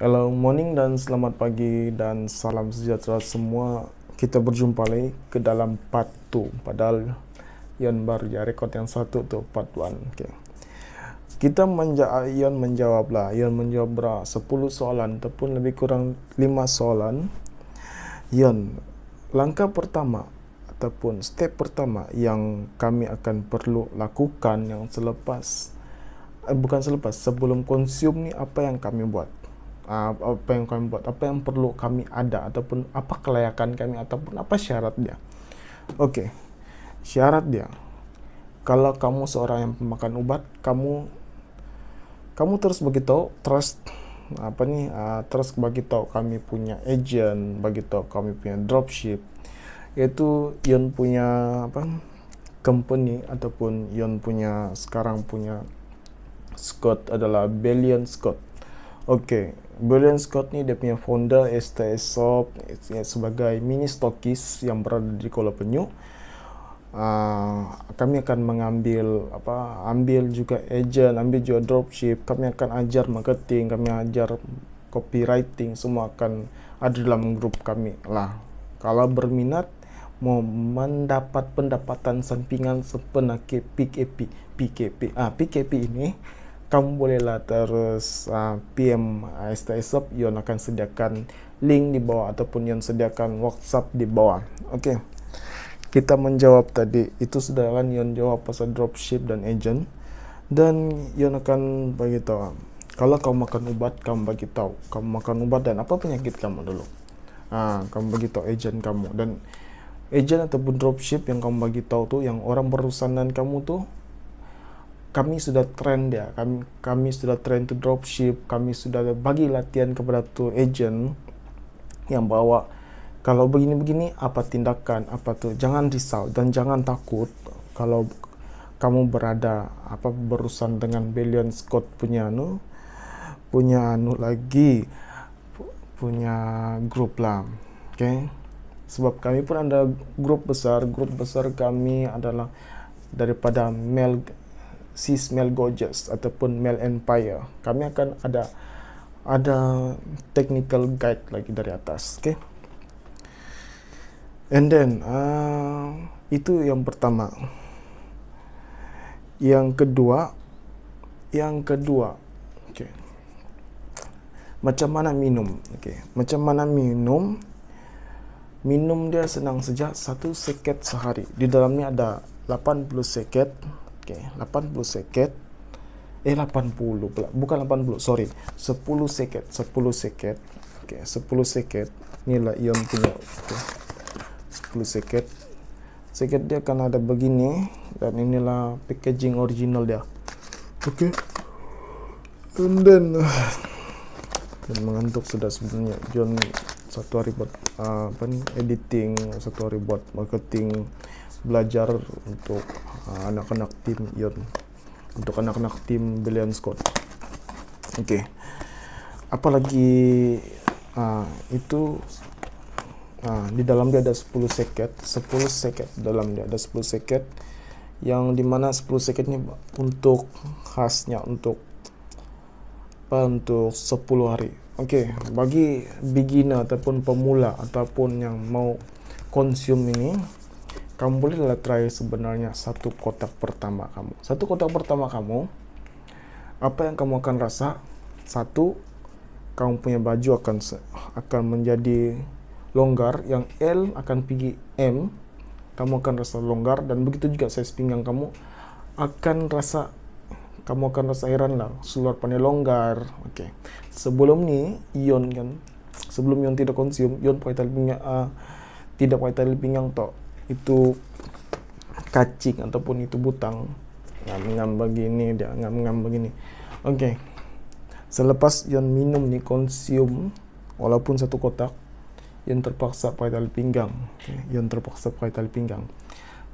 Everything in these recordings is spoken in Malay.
Hello morning dan selamat pagi dan salam sejahtera semua. Kita berjumpa lagi ke dalam part 2. Padahal yang baru ya, rekod yang satu tuh part 1. Okay. Ion menjawab berapa 10 soalan ataupun lebih kurang 5 soalan. Ion, langkah pertama ataupun step pertama yang kami akan perlu lakukan yang sebelum konsum ni, apa yang kami buat, apa yang perlu kami ada, ataupun apa kelayakan kami, ataupun apa syarat dia. Okey, syarat dia, kalau kamu seorang yang pemakan obat, kamu terus beritahu, terus bagi tahu kami punya agent, bagi tahu kami punya dropship, iaitu Ion punya company, ataupun Ion punya sekarang punya Scott adalah Belian Scott. Okey, Belian Scott ni dia punya founder STS Shop sebagai mini stokis yang berada di Kuala Penyu. Kami akan ambil juga agent, ambil juga dropship, kami akan ajar marketing, kami ajar copywriting, semua akan ada dalam grup kami lah. Kalau berminat mau mendapat pendapatan sampingan sepenuhnya PKP ini, kamu bolehlah terus PM STS Shop. Ion akan sediakan link di bawah ataupun Ion sediakan WhatsApp di bawah. Okey, kita menjawab tadi itu sudah kan. Ion jawab pasal dropship dan agent, dan Ion akan bagi tahu kalau kamu makan ubat, kamu bagi tahu kamu makan ubat dan apa penyakit kamu dulu. Kamu bagi tahu agent kamu, dan agent ataupun dropship yang kamu bagi tahu tuh, yang orang berurusan dengan kamu tuh, kami sudah train dia, kami sudah train to dropship, kami sudah bagi latihan kepada tu agent yang bawa kalau begini-begini apa tindakan, apa tuh. Jangan risau dan jangan takut kalau kamu berurusan dengan Belian Scott punya grup lah. Okay? Sebab kami pun ada grup besar kami adalah daripada Mel Gorgeous ataupun Mel Empire. Kami akan ada technical guide lagi dari atas. Okay? And then itu yang pertama. Yang kedua, okay, macam mana minum. Okay, macam mana minum dia senang saja, 1 seket sehari. Di dalamnya ada 80 seket. Okey, 80 seket. 80 pula. Bukan 80, sorry. 10 seket. Okey, 10 seket. Inilah Ion punya. Okay. 10 seket. Seket dia akan ada begini, dan inilah packaging original dia. Okey. And then mengantuk sudah sebenarnya. John satu hari buat editing, satu hari buat marketing, belajar untuk anak-anak tim Ion, untuk anak-anak tim Belian Scott. Okey, apalagi itu di dalam dia ada 10 seket dalam dia ada 10 seket, yang dimana 10 seket ini untuk khasnya untuk 10 hari. Okey, bagi beginner ataupun pemula ataupun yang mau konsum ini, kamu bolehlah try sebenarnya satu kotak pertama kamu. Apa yang kamu akan rasa? Satu, kamu punya baju akan menjadi longgar, yang L akan pergi M, kamu akan rasa longgar, dan begitu juga size pinggang kamu akan rasa heran lah, seluar pandai longgar. Okey, sebelum Ion tidak konsum, Ion pakai tali pinggang, tidak pakai tali pinggang toh, itu kacing ataupun itu butang, ngam begini. Okey, selepas Ion minum konsum walaupun satu kotak, Ion terpaksa pakai tali pinggang.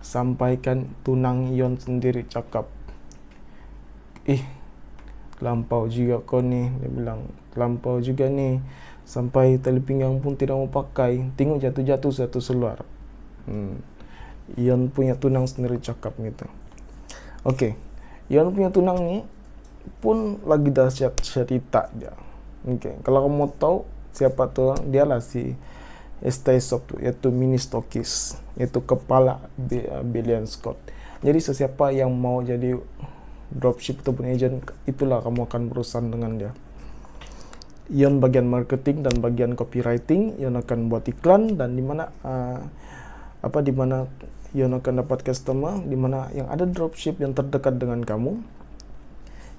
Sampaikan tunang Ion sendiri cakap, lampau juga kau ni. Dia bilang, lampau juga ni, sampai tali pinggang pun tidak mau pakai, tengok jatuh satu seluar. Ion punya tunang sendiri cakap gitu. Okey, Ion punya tunang ni pun lagi dahsyat cerita dia. Oke, kalau kamu mau tahu siapa tuh, dialah si STI Shop, yaitu mini stokis, yaitu kepala Billion Scott. Jadi sesiapa yang mau jadi dropship ataupun agent, itulah kamu akan berurusan dengan dia. Ion bagian marketing dan bagian copywriting, Ion akan buat iklan, dan dimana dimana Ion akan dapat customer, dimana yang ada dropship yang terdekat dengan kamu,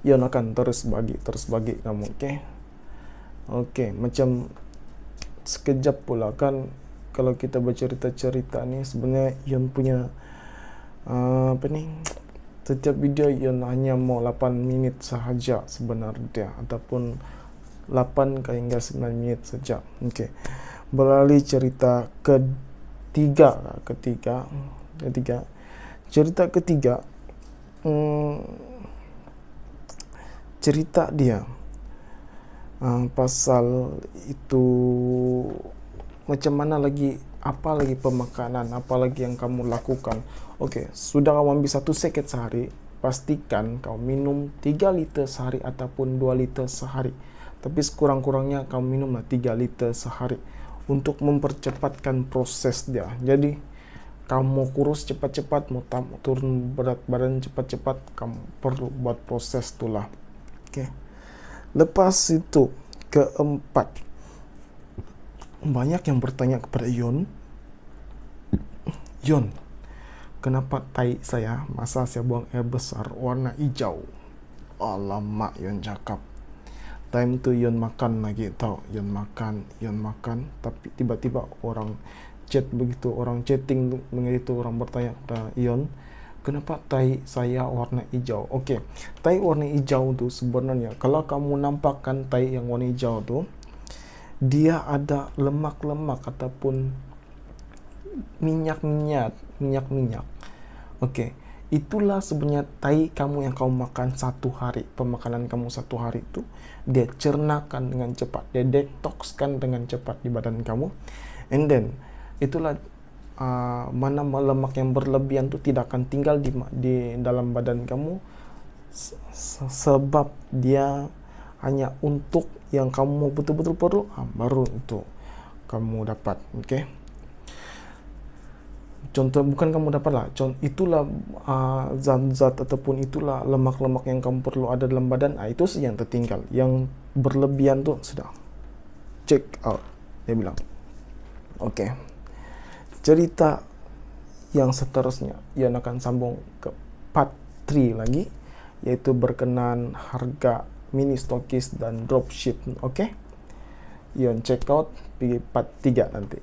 Ion akan terus bagi kamu. Oke, macam sekejap pula kan kalau kita bercerita-cerita nih, sebenarnya Ion punya setiap video Ion hanya mau 8 menit sahaja sebenarnya, ataupun 8 hingga 9 menit saja. Oke, beralih cerita ketiga. Cerita ketiga, cerita dia pasal itu macam mana lagi, apa lagi pemakanan, apa lagi yang kamu lakukan. Oke, sudah kamu ambil 1 seket sehari, pastikan kau minum 3 liter sehari ataupun 2 liter sehari. Tapi sekurang-kurangnya kamu minumlah 3 liter sehari untuk mempercepatkan proses dia. Jadi kamu mau kurus cepat-cepat, mau turun berat badan cepat-cepat, kamu perlu buat proses itulah. Oke. Lepas itu, keempat, banyak yang bertanya kepada Ion, kenapa tai saya masa saya buang air besar warna hijau? Alamak, Ion cakap. Time tu Ion makan lagi, tahu, Ion makan, tapi tiba-tiba orang chat begitu, orang chatting begitu, orang bertanya kepada Ion, kenapa tai saya warna hijau? Oke, tai warna hijau tu sebenarnya, kalau kamu nampakkan tai yang warna hijau tu, dia ada lemak-lemak ataupun minyak-minyak. Oke, itulah sebenarnya tai kamu yang kamu makan 1 hari. Pemakanan kamu 1 hari itu dia cernakan dengan cepat, dia detoxkan dengan cepat di badan kamu, and then itulah mana lemak yang berlebihan itu tidak akan tinggal di dalam badan kamu, sebab dia hanya untuk yang kamu betul-betul perlu, baru itu kamu dapat. Oke. Contoh, bukan kamu dapat lah, itulah zat-zat ataupun itulah lemak-lemak yang kamu perlu ada dalam badan, itu sih yang tertinggal. Yang berlebihan tuh sudah check out, dia bilang. Oke. Cerita yang seterusnya Ion akan sambung ke part 3 lagi, yaitu berkenan harga mini stokis dan dropship. Oke. Ion check out di part 3 nanti.